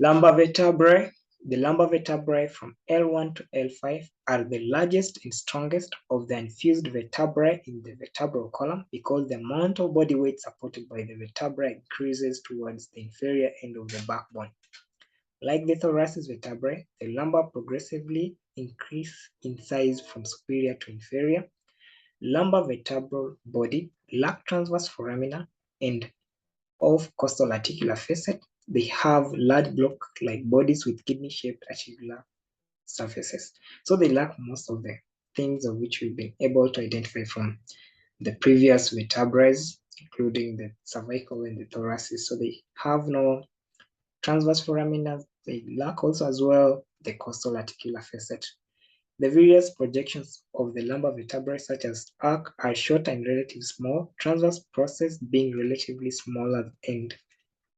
Lumbar vertebrae. The lumbar vertebrae from L1 to L5 are the largest and strongest of the infused vertebrae in the vertebral column because the amount of body weight supported by the vertebrae increases towards the inferior end of the backbone. Like the thoracic vertebrae, the lumbar progressively increase in size from superior to inferior. Lumbar vertebral body lack transverse foramina and of costal articular facet. They have large block-like bodies with kidney-shaped articular surfaces. So they lack most of the things of which we've been able to identify from the previous vertebrae, including the cervical and the thoracic. So they have no transverse foramina. They lack also as well the costal articular facet. The various projections of the lumbar vertebrae, such as arc, are short and relatively small, transverse process being relatively smaller and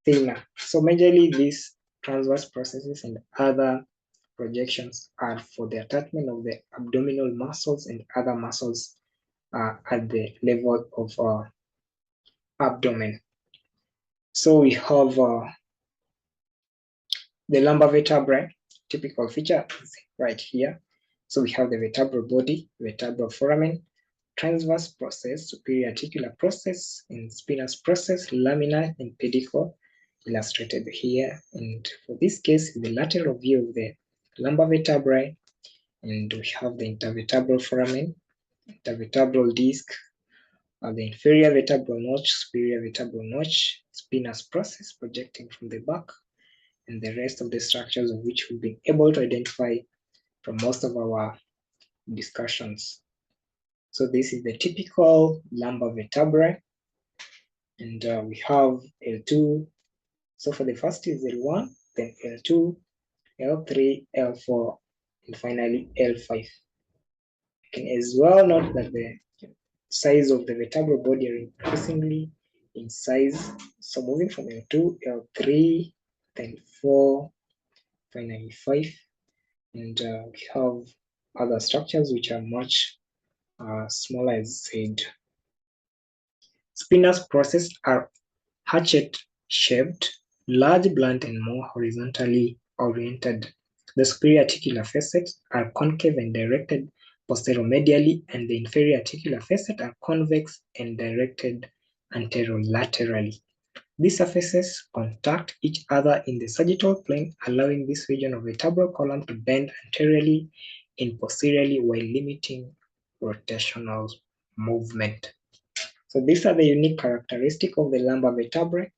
thinner. So majorly these transverse processes and other projections are for the attachment of the abdominal muscles and other muscles at the level of abdomen. So we have the lumbar vertebrae. Typical feature is right here. So we have the vertebral body, vertebral foramen, transverse process, superior articular process, and spinous process, laminar and pedicle, illustrated here. And for this case, the lateral view of the lumbar vertebrae, and we have the intervertebral foramen, intervertebral disc, the inferior vertebral notch, superior vertebral notch, spinous process projecting from the back, and the rest of the structures of which we've been able to identify from most of our discussions. So this is the typical lumbar vertebrae, and we have L2. So for the first is L1, then L2, L3, L4, and finally L5. You can as well note that the size of the vertebral body are increasingly in size. So moving from L2, L3, then 4, finally 5, and we have other structures which are much smaller, as said. Spinous processes are hatchet-shaped, large, blunt, and more horizontally oriented. The superior articular facets are concave and directed posteromedially, and the inferior articular facets are convex and directed anterolaterally. These surfaces contact each other in the sagittal plane, allowing this region of the vertebral column to bend anteriorly and posteriorly while limiting rotational movement. So these are the unique characteristics of the lumbar vertebrae.